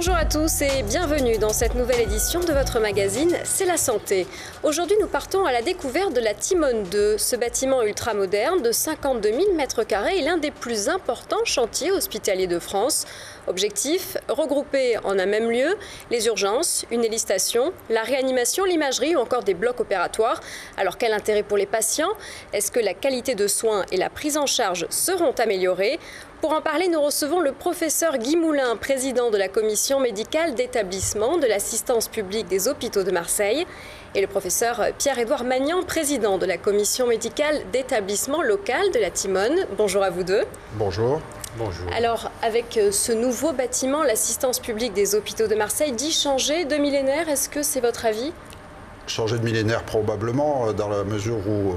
Bonjour à tous et bienvenue dans cette nouvelle édition de votre magazine C'est la santé. Aujourd'hui, nous partons à la découverte de la Timone 2. Ce bâtiment ultramoderne de 52 000 m² est l'un des plus importants chantiers hospitaliers de France. Objectif, regrouper en un même lieu les urgences, une hélistation, la réanimation, l'imagerie ou encore des blocs opératoires. Alors quel intérêt pour les patients? Est-ce que la qualité de soins et la prise en charge seront améliorées? Pour en parler, nous recevons le professeur Guy Moulin, président de la commission médicale d'établissement de l'assistance publique des hôpitaux de Marseille, et le professeur Pierre-Édouard Magnan, président de la commission médicale d'établissement local de la Timone. Bonjour à vous deux. Bonjour. Bonjour. Alors, avec ce nouveau bâtiment, l'assistance publique des hôpitaux de Marseille dit changer de millénaire. Est-ce que c'est votre avis? Changer de millénaire probablement, dans la mesure où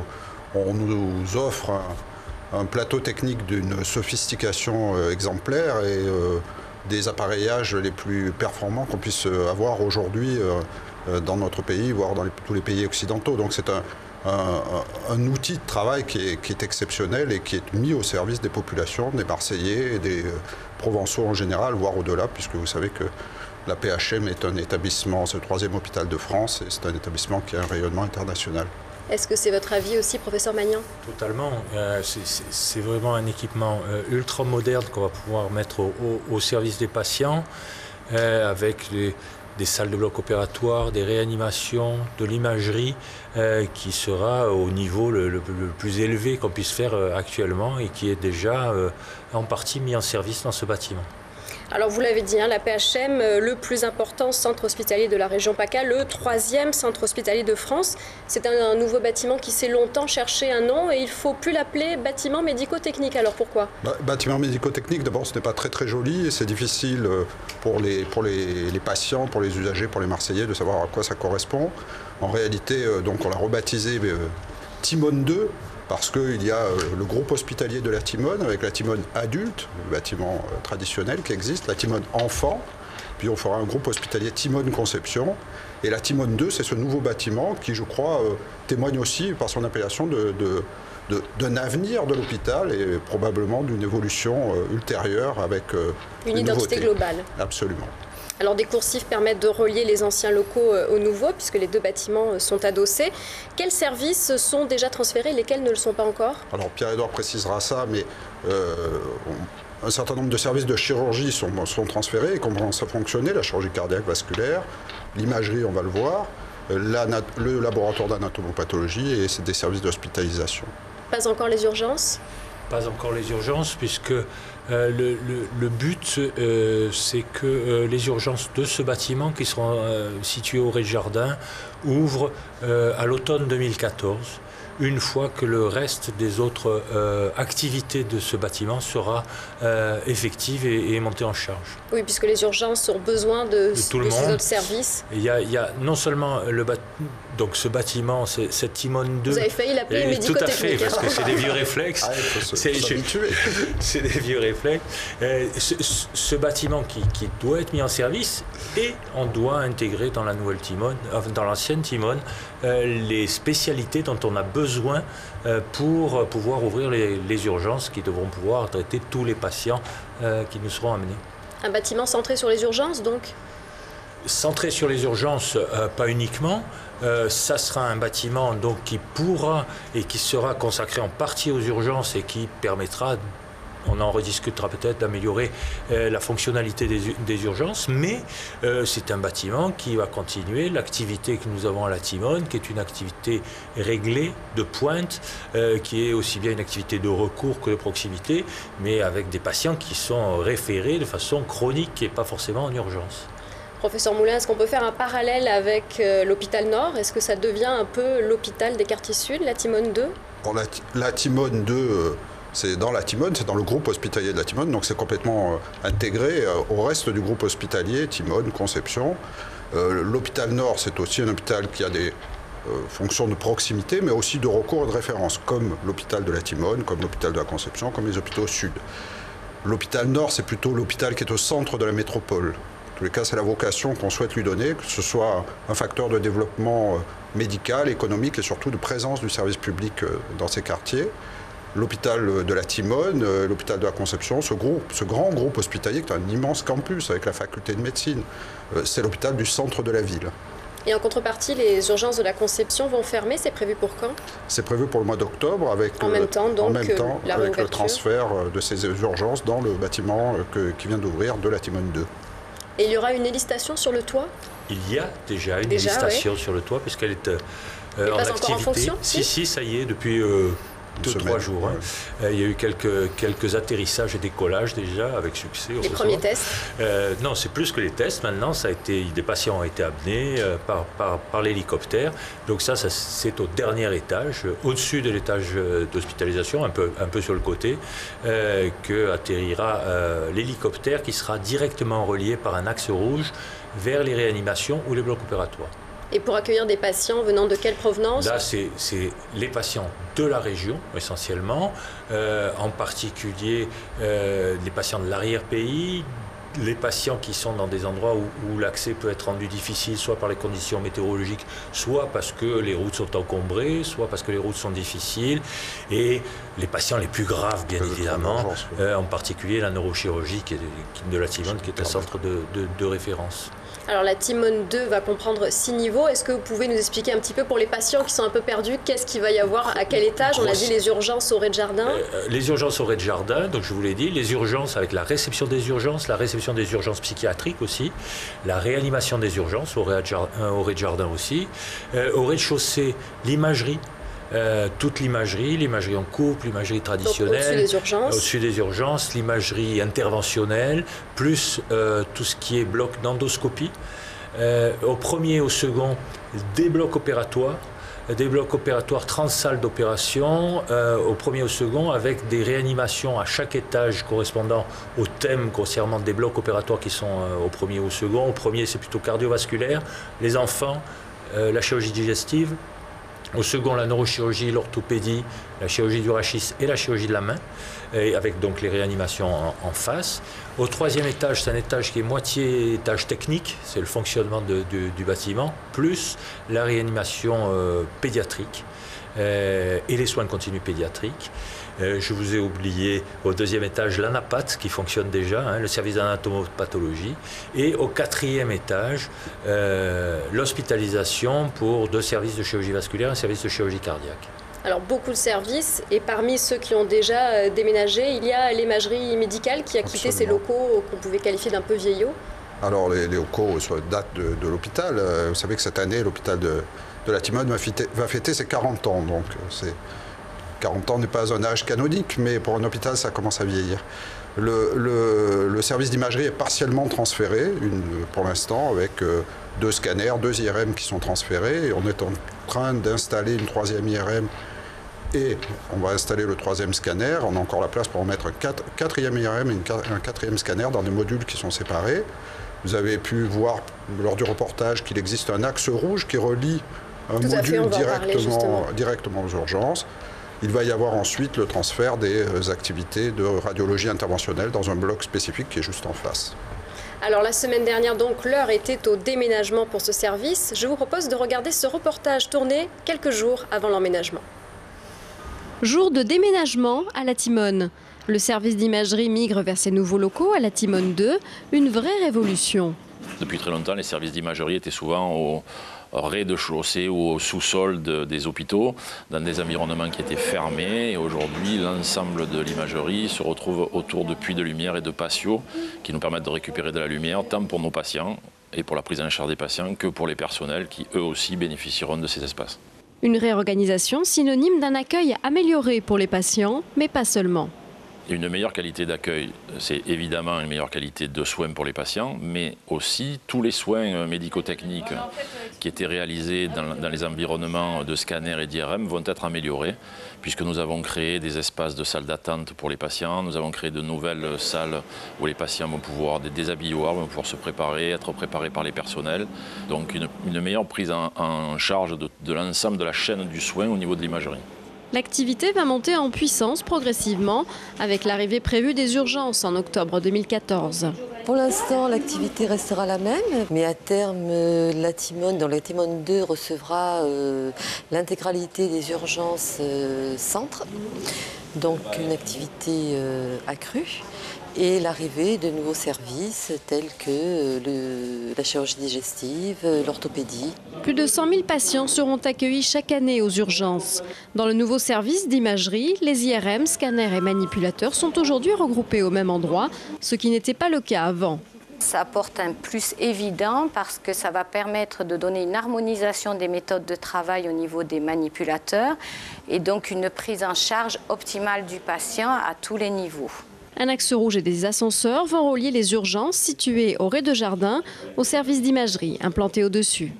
on nous offre un plateau technique d'une sophistication exemplaire et des appareillages les plus performants qu'on puisse avoir aujourd'hui dans notre pays, voire dans tous les pays occidentaux. Donc c'est un outil de travail qui est exceptionnel et qui est mis au service des populations, des Marseillais et des Provençaux en général, voire au-delà, puisque vous savez que la PHM est un établissement, c'est le 3e hôpital de France et c'est un établissement qui a un rayonnement international. Est-ce que c'est votre avis aussi, professeur Magnan? Totalement. C'est vraiment un équipement ultra moderne qu'on va pouvoir mettre au service des patients, avec des salles de bloc opératoire, des réanimations, de l'imagerie, qui sera au niveau le plus élevé qu'on puisse faire actuellement et qui est déjà en partie mis en service dans ce bâtiment. Alors vous l'avez dit, la PHM, le plus important centre hospitalier de la région PACA, le 3e centre hospitalier de France. C'est un nouveau bâtiment qui s'est longtemps cherché un nom et il ne faut plus l'appeler bâtiment médico-technique. Alors pourquoi? Bâtiment médico-technique, d'abord ce n'est pas très joli et c'est difficile pour les patients, pour les usagers, pour les Marseillais de savoir à quoi ça correspond. En réalité, donc on l'a rebaptisé Timone 2. Parce qu'il y a le groupe hospitalier de la Timone, avec la Timone adulte, le bâtiment traditionnel qui existe, la Timone enfant, puis on fera un groupe hospitalier Timone Conception. Et la Timone 2, c'est ce nouveau bâtiment qui, je crois, témoigne aussi par son appellation d'un avenir de l'hôpital et probablement d'une évolution ultérieure avec une identité globale. Absolument. Alors des coursifs permettent de relier les anciens locaux aux nouveaux, puisque les deux bâtiments sont adossés. Quels services sont déjà transférés, lesquels ne le sont pas encore? Alors Pierre-Édouard précisera ça, mais un certain nombre de services de chirurgie sont transférés et commencent à fonctionner, la chirurgie cardiaque vasculaire, l'imagerie, on va le voir, le laboratoire d'anatomopathologie et c'est des services d'hospitalisation. Pas encore les urgences? Pas encore les urgences, puisque le but, c'est que les urgences de ce bâtiment, qui seront situées au Rez-de-Jardin, ouvrent à l'automne 2014, une fois que le reste des autres activités de ce bâtiment sera effective et montée en charge. Oui, puisque les urgences ont besoin de ces autres services. Il y a non seulement donc ce bâtiment, cette Timone 2... Vous avez failli l'appeler médico-technique. Tout à fait, parce que c'est des vieux réflexes. C'est des vieux réflexes. Ce bâtiment qui doit être mis en service, et on doit intégrer dans la nouvelle Timone, dans l'ancienne Timone, les spécialités dont on a besoin pour pouvoir ouvrir les urgences qui devront pouvoir traiter tous les patients qui nous seront amenés. Un bâtiment centré sur les urgences, donc? Centré sur les urgences, pas uniquement. Ça sera un bâtiment donc, qui pourra et qui sera consacré en partie aux urgences et qui permettra, on en rediscutera peut-être, d'améliorer la fonctionnalité des urgences, mais c'est un bâtiment qui va continuer l'activité que nous avons à la Timone, qui est une activité réglée, de pointe, qui est aussi bien une activité de recours que de proximité, mais avec des patients qui sont référés de façon chronique et pas forcément en urgence. Professeur Moulin, est-ce qu'on peut faire un parallèle avec l'hôpital Nord? Est-ce que ça devient un peu l'hôpital des quartiers sud, la Timone 2? Bon, la Timone 2, c'est dans la Timone, c'est dans le groupe hospitalier de la Timone, donc c'est complètement intégré au reste du groupe hospitalier, Timone, Conception. L'hôpital Nord, c'est aussi un hôpital qui a des fonctions de proximité, mais aussi de recours et de référence, comme l'hôpital de la Timone, comme l'hôpital de la Conception, comme les hôpitaux sud. L'hôpital Nord, c'est plutôt l'hôpital qui est au centre de la métropole. En tous les cas, c'est la vocation qu'on souhaite lui donner, que ce soit un facteur de développement médical, économique et surtout de présence du service public dans ces quartiers. l'hôpital de la Timone, l'hôpital de la Conception, ce grand groupe hospitalier qui est un immense campus avec la faculté de médecine. C'est l'hôpital du centre de la ville. Et en contrepartie, les urgences de la Conception vont fermer, c'est prévu pour quand? C'est prévu pour le mois d'octobre avec, en même temps, avec le transfert de ces urgences dans le bâtiment qui vient d'ouvrir de la Timone 2. Et il y aura une hélistation sur le toit? Il y a déjà une hélistation sur le toit puisqu'elle est en passe activité. Encore en fonction, si, ça y est, depuis 2-3 jours. Ouais. Il y a eu quelques atterrissages et décollages déjà avec succès. Les premiers tests? Non, c'est plus que les tests. Maintenant, des patients ont été amenés par l'hélicoptère. Donc ça c'est au dernier étage, au-dessus de l'étage d'hospitalisation, un peu sur le côté, que atterrira l'hélicoptère qui sera directement relié par un axe rouge vers les réanimations ou les blocs opératoires. Et pour accueillir des patients venant de quelle provenance? Là, c'est les patients de la région, essentiellement, en particulier les patients de l'arrière-pays, les patients qui sont dans des endroits où l'accès peut être rendu difficile, soit par les conditions météorologiques, soit parce que les routes sont encombrées, soit parce que les routes sont difficiles, et les patients les plus graves, bien évidemment, en particulier la neurochirurgie de la Timone, qui est un centre de référence. Alors la Timone 2 va comprendre 6 niveaux. Est-ce que vous pouvez nous expliquer un petit peu pour les patients qui sont un peu perdus, qu'est-ce qu'il va y avoir, à quel étage? On a dit les urgences au rez-de-jardin. Les urgences au rez-de-jardin, donc je vous l'ai dit, les urgences avec la réception des urgences psychiatriques aussi, la réanimation des urgences au rez-de-jardin aussi, au rez-de-chaussée, l'imagerie. Toute l'imagerie en couple, l'imagerie traditionnelle, au-dessus des urgences, l'imagerie interventionnelle, plus tout ce qui est bloc d'endoscopie. Au premier et au second, des blocs opératoires 30 salles d'opération, au premier et au second, avec des réanimations à chaque étage correspondant au thème concernant des blocs opératoires qui sont au premier et au second. Au premier, c'est plutôt cardiovasculaire, les enfants, la chirurgie digestive. Au second, la neurochirurgie, l'orthopédie, la chirurgie du rachis et la chirurgie de la main, et avec donc les réanimations en face. Au troisième étage, c'est un étage qui est moitié étage technique, c'est le fonctionnement du bâtiment, plus la réanimation pédiatrique et les soins continus pédiatriques. Je vous ai oublié au deuxième étage l'ANAPAT qui fonctionne déjà, le service d'anatomopathologie, et au quatrième étage l'hospitalisation pour 2 services de chirurgie vasculaire et un service de chirurgie cardiaque. Alors beaucoup de services, et parmi ceux qui ont déjà déménagé, il y a l'imagerie médicale qui a quitté ces locaux qu'on pouvait qualifier d'un peu vieillots. Alors les locaux datent de l'hôpital. Vous savez que cette année l'hôpital de la Timone va fêter ses 40 ans, donc 40 ans n'est pas un âge canonique, mais pour un hôpital, ça commence à vieillir. Le service d'imagerie est partiellement transféré, pour l'instant, avec 2 scanners, 2 IRM qui sont transférés. Et on est en train d'installer une 3e IRM et on va installer le 3e scanner. On a encore la place pour en mettre un 4e IRM et un 4e scanner dans des modules qui sont séparés. Vous avez pu voir lors du reportage qu'il existe un axe rouge qui relie un module directement aux urgences. Il va y avoir ensuite le transfert des activités de radiologie interventionnelle dans un bloc spécifique qui est juste en face. Alors la semaine dernière, donc, l'heure était au déménagement pour ce service. Je vous propose de regarder ce reportage tourné quelques jours avant l'emménagement. Jour de déménagement à la Timone. Le service d'imagerie migre vers ses nouveaux locaux à la Timone 2, une vraie révolution. Depuis très longtemps, les services d'imagerie étaient souvent au rez-de-chaussée ou au sous-sol des hôpitaux, dans des environnements qui étaient fermés. Et aujourd'hui, l'ensemble de l'imagerie se retrouve autour de puits de lumière et de patios qui nous permettent de récupérer de la lumière, tant pour nos patients et pour la prise en charge des patients que pour les personnels qui, eux aussi, bénéficieront de ces espaces. Une réorganisation synonyme d'un accueil amélioré pour les patients, mais pas seulement. Une meilleure qualité d'accueil, c'est évidemment une meilleure qualité de soins pour les patients, mais aussi tous les soins médico-techniques qui étaient réalisés dans les environnements de scanners et d'IRM vont être améliorés, puisque nous avons créé des espaces de salles d'attente pour les patients, nous avons créé de nouvelles salles où les patients vont pouvoir, des déshabilloirs, vont pouvoir se préparer, être préparés par les personnels. Donc une meilleure prise en charge de l'ensemble de la chaîne du soin au niveau de l'imagerie. L'activité va monter en puissance progressivement avec l'arrivée prévue des urgences en octobre 2014. Pour l'instant, l'activité restera la même, mais à terme, la Timone, dans la Timone 2, recevra l'intégralité des urgences centres. donc une activité accrue et l'arrivée de nouveaux services tels que la chirurgie digestive, l'orthopédie. Plus de 100 000 patients seront accueillis chaque année aux urgences. Dans le nouveau service d'imagerie, les IRM, scanners et manipulateurs sont aujourd'hui regroupés au même endroit, ce qui n'était pas le cas avant. Ça apporte un plus évident parce que ça va permettre de donner une harmonisation des méthodes de travail au niveau des manipulateurs et donc une prise en charge optimale du patient à tous les niveaux. Un axe rouge et des ascenseurs vont relier les urgences situées au rez-de-jardin au service d'imagerie implanté au-dessus.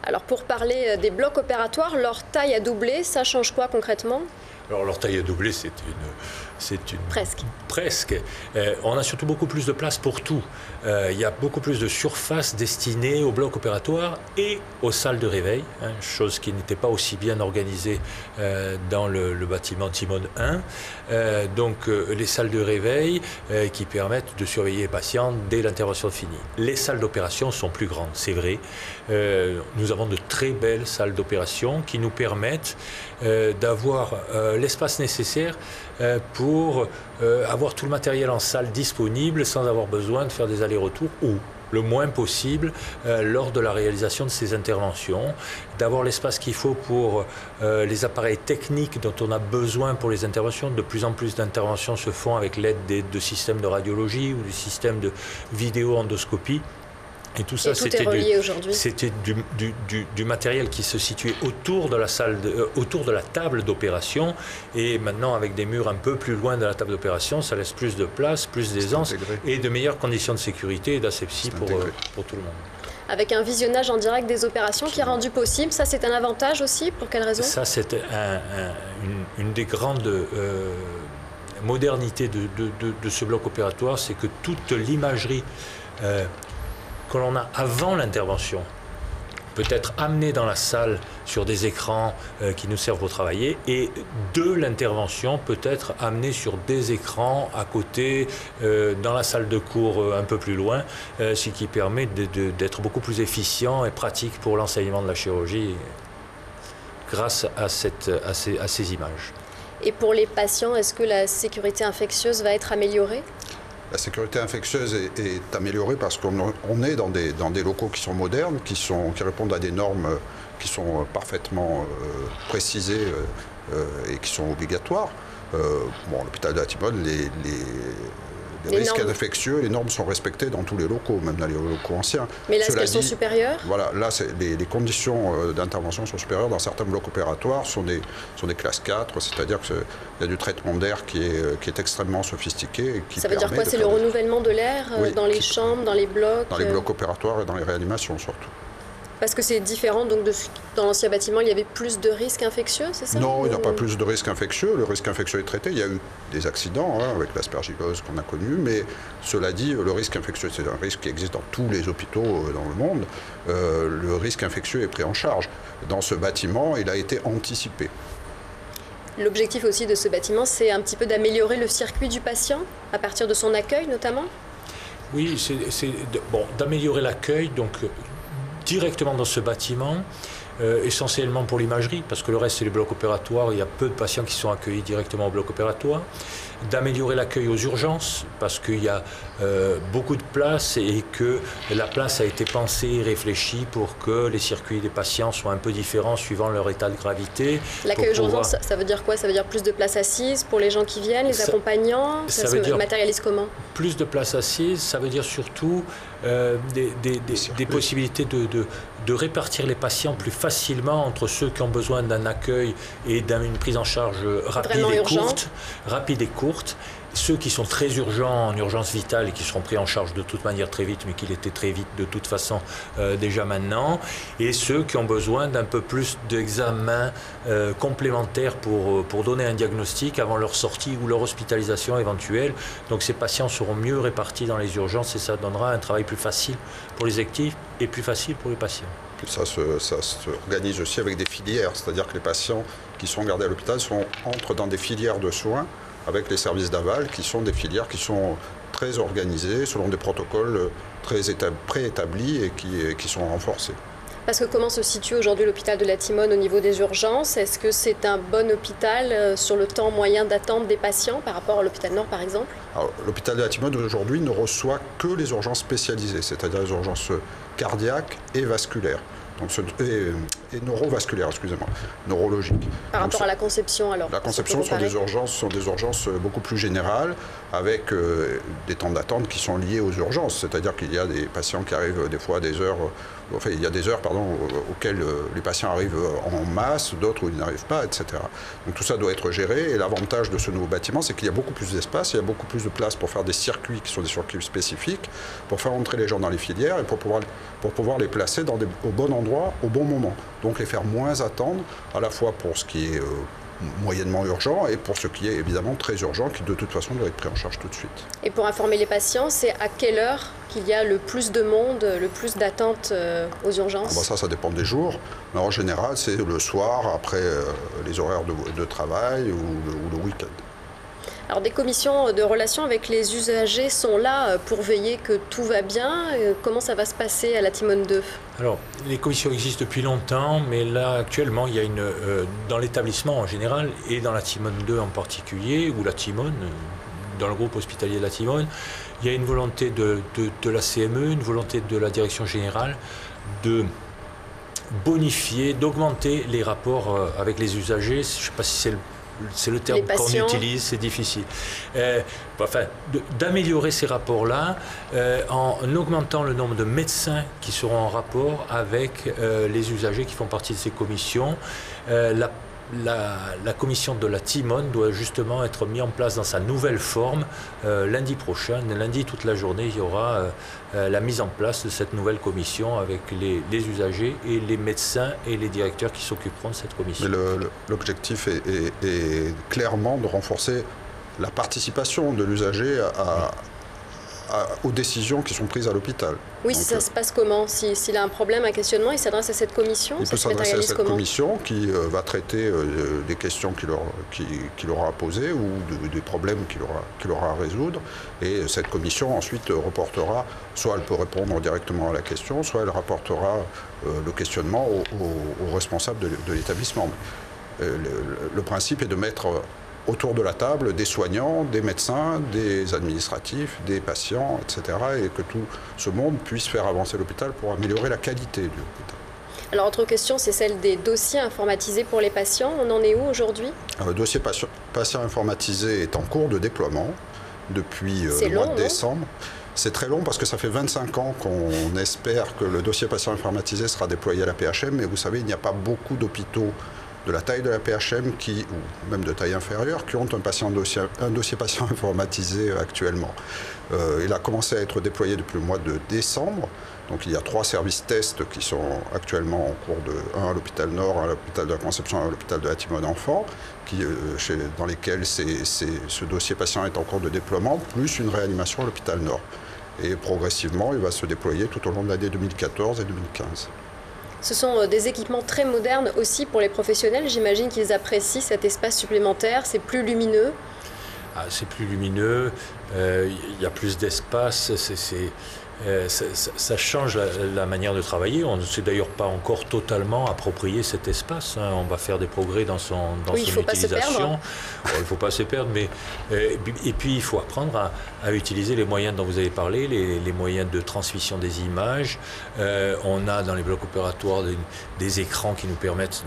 Alors pour parler des blocs opératoires, leur taille a doublé, ça change quoi concrètement ? Alors leur taille a doublé, c'est une... Presque. On a surtout beaucoup plus de place pour tout. Il y a beaucoup plus de surface destinée au bloc opératoire et aux salles de réveil, chose qui n'était pas aussi bien organisée dans le bâtiment Timone 1. Donc les salles de réveil qui permettent de surveiller les patients dès l'intervention finie. Les salles d'opération sont plus grandes, c'est vrai. Nous avons de très belles salles d'opération qui nous permettent d'avoir l'espace nécessaire pour avoir tout le matériel en salle disponible sans avoir besoin de faire des allers-retours ou le moins possible lors de la réalisation de ces interventions, d'avoir l'espace qu'il faut pour les appareils techniques dont on a besoin pour les interventions. De plus en plus d'interventions se font avec l'aide de systèmes de radiologie ou du système de vidéo-endoscopie. Et tout ça, c'était du matériel qui se situait autour de la salle, autour de la table d'opération. Et maintenant, avec des murs un peu plus loin de la table d'opération, ça laisse plus de place, plus d'aisance et de meilleures conditions de sécurité et d'asepsie pour tout le monde. Avec un visionnage en direct des opérations qui est rendu possible, ça c'est un avantage aussi, pour quelle raison ? Ça, c'est une des grandes modernités de ce bloc opératoire, c'est que toute l'imagerie que l'on a avant l'intervention peut être amenée dans la salle sur des écrans qui nous servent pour travailler et de l'intervention peut être amenée sur des écrans à côté, dans la salle de cours un peu plus loin, ce qui permet d'être beaucoup plus efficient et pratique pour l'enseignement de la chirurgie grâce à ces images. Et pour les patients, est-ce que la sécurité infectieuse va être améliorée ? La sécurité infectieuse est améliorée parce qu'on est dans des locaux qui sont modernes, qui répondent à des normes qui sont parfaitement précisées et qui sont obligatoires. L'hôpital de la Timone, les risques infectieux, les normes sont respectées dans tous les locaux, même dans les locaux anciens. Mais là, est-ce qu'elles sont supérieures ? Voilà, là, les conditions d'intervention sont supérieures. Dans certains blocs opératoires, sont des classes 4, c'est-à-dire qu'il y a du traitement d'air qui est extrêmement sophistiqué. Et qui ça veut dire quoi ? C'est le renouvellement de l'air dans les chambres, dans les blocs ? Dans les blocs opératoires et dans les réanimations surtout. Parce que c'est différent, donc dans l'ancien bâtiment, il y avait plus de risques infectieux, c'est ça ? Non, il n'y a pas plus de risques infectieux. Le risque infectieux est traité. Il y a eu des accidents avec l'aspergillose qu'on a connu, mais cela dit, le risque infectieux, c'est un risque qui existe dans tous les hôpitaux dans le monde. Le risque infectieux est pris en charge. Dans ce bâtiment, il a été anticipé. L'objectif aussi de ce bâtiment, c'est un petit peu d'améliorer le circuit du patient, à partir de son accueil notamment ? Oui, c'est d'améliorer l'accueil, donc directement dans ce bâtiment, essentiellement pour l'imagerie, parce que le reste c'est les blocs opératoires, il y a peu de patients qui sont accueillis directement au bloc opératoire, d'améliorer l'accueil aux urgences, parce qu'il y a beaucoup de place et que la place a été pensée et réfléchie pour que les circuits des patients soient un peu différents suivant leur état de gravité. L'accueil aux urgences, ça veut dire quoi ? Ça veut dire plus de place assise pour les gens qui viennent, les accompagnants ? Ça se matérialise comment ? Plus de place assise, ça veut dire surtout des possibilités de répartir les patients plus facilement entre ceux qui ont besoin d'un accueil et d'une prise en charge rapide et courte, ceux qui sont très urgents en urgence vitale et qui seront pris en charge de toute manière très vite, mais qui l'étaient très vite de toute façon déjà maintenant, et ceux qui ont besoin d'un peu plus d'examens complémentaires pour donner un diagnostic avant leur sortie ou leur hospitalisation éventuelle. Donc ces patients seront mieux répartis dans les urgences et ça donnera un travail plus facile pour les équipes et plus facile pour les patients. Ça s'organise aussi avec des filières, c'est-à-dire que les patients qui sont gardés à l'hôpital entrent dans des filières de soins avec les services d'aval qui sont des filières qui sont très organisées selon des protocoles très préétablis et qui sont renforcés. Parce que comment se situe aujourd'hui l'hôpital de la Timone au niveau des urgences? Est-ce que c'est un bon hôpital sur le temps moyen d'attente des patients par rapport à l'hôpital Nord par exemple? L'hôpital de la Timone aujourd'hui ne reçoit que les urgences spécialisées, c'est-à-dire les urgences cardiaques et vasculaires. Et neurovasculaires, excusez-moi, neurologiques. Par rapport à la conception alors? La conception sont des urgences beaucoup plus générales, avec des temps d'attente qui sont liés aux urgences. C'est-à-dire qu'il y a des patients qui arrivent des fois à des heures, il y a des heures auxquelles les patients arrivent en masse, d'autres où ils n'arrivent pas, etc. Donc tout ça doit être géré, et l'avantage de ce nouveau bâtiment, c'est qu'il y a beaucoup plus d'espace, il y a beaucoup plus de place pour faire des circuits qui sont des circuits spécifiques, pour faire entrer les gens dans les filières et pour pouvoir les placer au bon endroit, au bon moment. Donc les faire moins attendre, à la fois pour ce qui est moyennement urgent et pour ce qui est évidemment très urgent, qui de toute façon doit être pris en charge tout de suite. Et pour informer les patients, c'est à quelle heure qu'il y a le plus de monde, le plus d'attente aux urgences? Ça dépend des jours, mais en général c'est le soir, après les horaires de travail ou le week-end. Alors des commissions de relations avec les usagers sont là pour veiller que tout va bien. Comment ça va se passer à la Timone 2? Alors, les commissions existent depuis longtemps, mais là, actuellement, il y a dans l'établissement en général, et dans la Timone 2 en particulier, ou la Timone, dans le groupe hospitalier de la Timone, il y a une volonté de la CME, une volonté de la direction générale de bonifier, d'augmenter les rapports avec les usagers. Je ne sais pas si c'est le terme qu'on utilise, c'est difficile. D'améliorer ces rapports-là en augmentant le nombre de médecins qui seront en rapport avec les usagers qui font partie de ces commissions. La commission de la Timone doit justement être mise en place dans sa nouvelle forme lundi prochain. Lundi, toute la journée, il y aura la mise en place de cette nouvelle commission avec les usagers et les médecins et les directeurs qui s'occuperont de cette commission. L'objectif est clairement de renforcer la participation de l'usager aux décisions qui sont prises à l'hôpital. Oui, ça se passe comment? S'il a un problème, un questionnement, il s'adresse à cette commission? Il peut s'adresser à cette commission qui va traiter des questions qu'il aura posées ou des problèmes qu'il aura à résoudre. Et cette commission ensuite reportera, soit elle peut répondre directement à la question, soit elle rapportera le questionnement au responsable de l'établissement. Le principe est de mettre autour de la table des soignants, des médecins, des administratifs, des patients, etc. et que tout ce monde puisse faire avancer l'hôpital pour améliorer la qualité du hôpital. Alors, autre question, c'est celle des dossiers informatisés pour les patients. On en est où aujourd'hui? Le dossier patient informatisé est en cours de déploiement depuis le mois de décembre. C'est très long parce que ça fait 25 ans qu'on espère que le dossier patient informatisé sera déployé à la PHM, mais vous savez, il n'y a pas beaucoup d'hôpitaux de la taille de la PHM, ou même de taille inférieure, qui ont un dossier patient informatisé actuellement. Il a commencé à être déployé depuis le mois de décembre. Donc il y a 3 services tests qui sont actuellement en cours un à l'hôpital Nord, un à l'hôpital de la Conception, un à l'hôpital de la Timone Enfant, dans lesquels ce dossier patient est en cours de déploiement, plus une réanimation à l'hôpital Nord. Et progressivement, il va se déployer tout au long de l'année 2014 et 2015. Ce sont des équipements très modernes aussi pour les professionnels. J'imagine qu'ils apprécient cet espace supplémentaire. C'est plus lumineux. C'est plus lumineux. Il y a plus d'espace. Ça change la manière de travailler. On ne s'est d'ailleurs pas encore totalement approprié cet espace. On va faire des progrès dans son utilisation. Il ne faut pas se perdre. Et puis, il faut apprendre à utiliser les moyens dont vous avez parlé, les moyens de transmission des images. On a dans les blocs opératoires des écrans qui nous permettent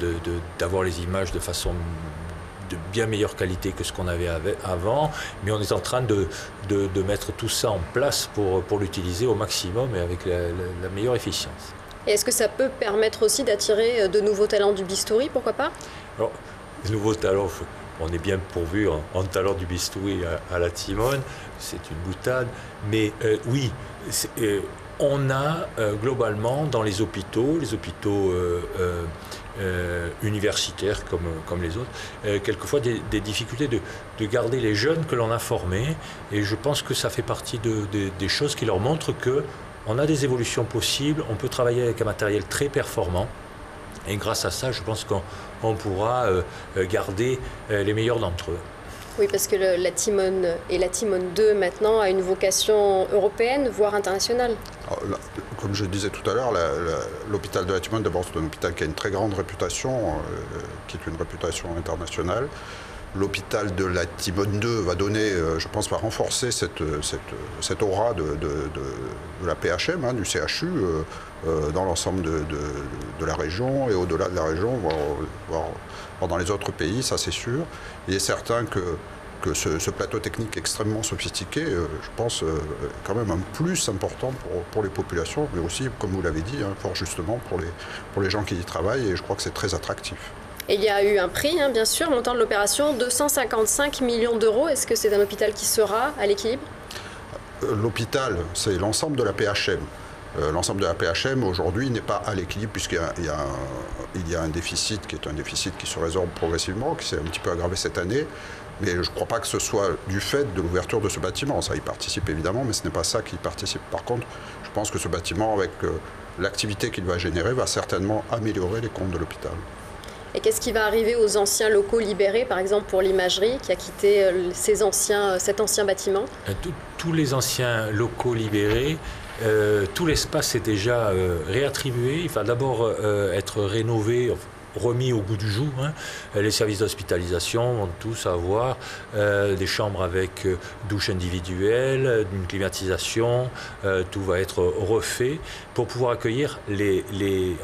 d'avoir les images de façon de bien meilleure qualité que ce qu'on avait avant, mais on est en train de mettre tout ça en place pour l'utiliser au maximum et avec la meilleure efficience. Et est-ce que ça peut permettre aussi d'attirer de nouveaux talents du bistouri, pourquoi pas? Alors, les nouveaux talents, on est bien pourvu en talents du bistouri à la Timone, c'est une boutade, mais oui, on a globalement dans les hôpitaux universitaires comme les autres, quelquefois des difficultés de garder les jeunes que l'on a formés, et je pense que ça fait partie des choses qui leur montrent qu'on a des évolutions possibles, on peut travailler avec un matériel très performant, et grâce à ça, je pense qu'on pourra garder les meilleurs d'entre eux. Oui, parce que la Timone et la Timone 2 maintenant a une vocation européenne, voire internationale. Alors, là, comme je le disais tout à l'heure, l'hôpital de la Timone, d'abord, c'est un hôpital qui a une très grande réputation, qui est une réputation internationale. L'hôpital de la Timone 2 va donner, je pense, va renforcer cette aura de la PHM, du CHU, dans l'ensemble de la région et au-delà de la région, voire dans les autres pays, ça c'est sûr. Il est certain que ce plateau technique extrêmement sophistiqué, je pense, quand même un plus important pour les populations, mais aussi, comme vous l'avez dit, fort justement pour les gens qui y travaillent, et je crois que c'est très attractif. Et il y a eu un prix, bien sûr, montant de l'opération, 255 millions d'euros. Est-ce que c'est un hôpital qui sera à l'équilibre? L'hôpital, c'est l'ensemble de la PHM. L'ensemble de la PHM aujourd'hui n'est pas à l'équilibre puisqu'il y a un déficit qui est un déficit qui se résorbe progressivement, qui s'est un petit peu aggravé cette année. Mais je ne crois pas que ce soit du fait de l'ouverture de ce bâtiment. Ça y participe évidemment, mais ce n'est pas ça qui y participe. Par contre, je pense que ce bâtiment, avec l'activité qu'il va générer, va certainement améliorer les comptes de l'hôpital. Et qu'est-ce qui va arriver aux anciens locaux libérés, par exemple pour l'imagerie, qui a quitté cet ancien bâtiment? Tous les anciens locaux libérés, tout l'espace est déjà réattribué. Il va d'abord être rénové, remis au goût du jour. Les services d'hospitalisation vont tous avoir des chambres avec douche individuelle, une climatisation, tout va être refait pour pouvoir accueillir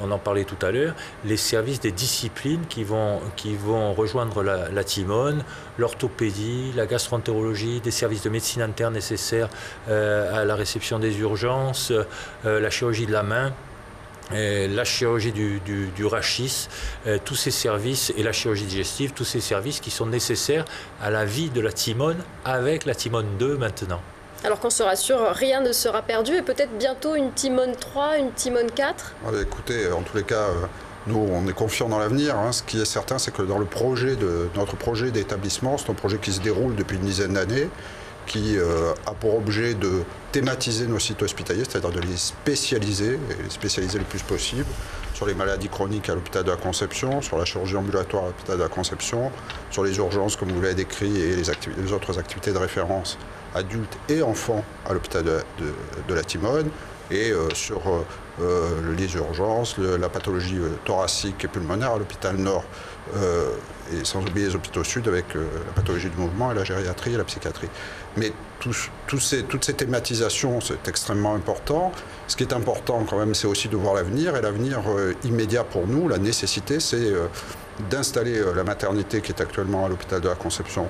on en parlait tout à l'heure, les services des disciplines qui vont rejoindre la Timone, l'orthopédie, la gastroentérologie, des services de médecine interne nécessaires à la réception des urgences, la chirurgie de la main, la chirurgie du rachis, tous ces services, et la chirurgie digestive, tous ces services qui sont nécessaires à la vie de la Timone avec la Timone 2 maintenant. Alors qu'on se rassure, rien ne sera perdu et peut-être bientôt une Timone 3, une Timone 4 ? Écoutez, en tous les cas, nous on est confiants dans l'avenir. Ce qui est certain, c'est que dans notre projet d'établissement, c'est un projet qui se déroule depuis une dizaine d'années, qui a pour objet de thématiser nos sites hospitaliers, c'est-à-dire de les spécialiser, et les spécialiser le plus possible, sur les maladies chroniques à l'hôpital de la Conception, sur la chirurgie ambulatoire à l'hôpital de la Conception, sur les urgences, comme vous l'avez décrit, et les autres activités de référence adultes et enfants à l'hôpital de la Timone, et sur les urgences, la pathologie thoracique et pulmonaire à l'hôpital Nord, et sans oublier les hôpitaux Sud avec la pathologie du mouvement et la gériatrie et la psychiatrie. Mais toutes ces thématisations, c'est extrêmement important. Ce qui est important quand même, c'est aussi de voir l'avenir, et l'avenir immédiat pour nous, la nécessité, c'est d'installer la maternité qui est actuellement à l'hôpital de la Conception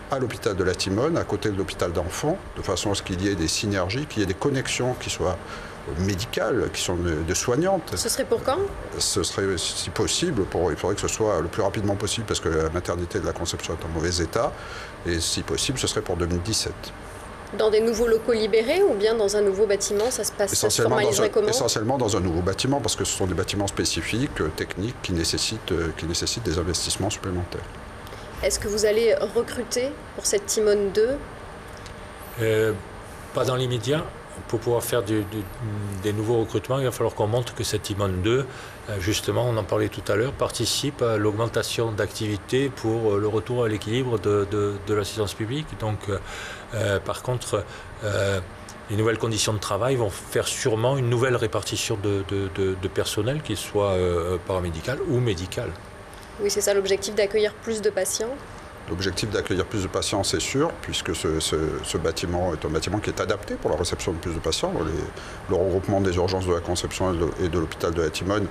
à l'hôpital de la Timone, à côté de l'hôpital d'enfants, de façon à ce qu'il y ait des synergies, qu'il y ait des connexions qui soient médicales, qui sont de soignantes. Ce serait pour quand? Ce serait, si possible, il faudrait que ce soit le plus rapidement possible, parce que la maternité de la Conception est en mauvais état, et si possible, ce serait pour 2017. Dans des nouveaux locaux libérés ou bien dans un nouveau bâtiment, ça se formaliserait comment? Essentiellement dans un nouveau bâtiment, parce que ce sont des bâtiments spécifiques, techniques, qui nécessitent des investissements supplémentaires. Est-ce que vous allez recruter pour cette Timone 2? Pas dans l'immédiat. Pour pouvoir faire des nouveaux recrutements, il va falloir qu'on montre que cette Timone 2, justement, on en parlait tout à l'heure, participe à l'augmentation d'activité pour le retour à l'équilibre de l'assistance publique. Donc, par contre, les nouvelles conditions de travail vont faire sûrement une nouvelle répartition de personnel, qu'il soit paramédical ou médical. Oui, c'est ça l'objectif, d'accueillir plus de patients. L'objectif d'accueillir plus de patients, c'est sûr, puisque ce bâtiment est un bâtiment qui est adapté pour la réception de plus de patients. Le regroupement des urgences de la Conception et de l'hôpital de la Timone,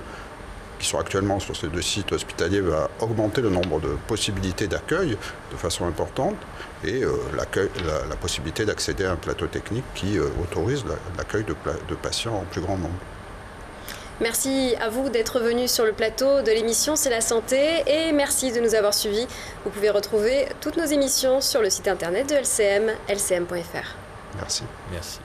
qui sont actuellement sur ces deux sites hospitaliers, va augmenter le nombre de possibilités d'accueil de façon importante, et la possibilité d'accéder à un plateau technique qui autorise l'accueil de patients en plus grand nombre. Merci à vous d'être venus sur le plateau de l'émission C'est la santé, et merci de nous avoir suivis. Vous pouvez retrouver toutes nos émissions sur le site internet de LCM, lcm.fr. Merci. Merci.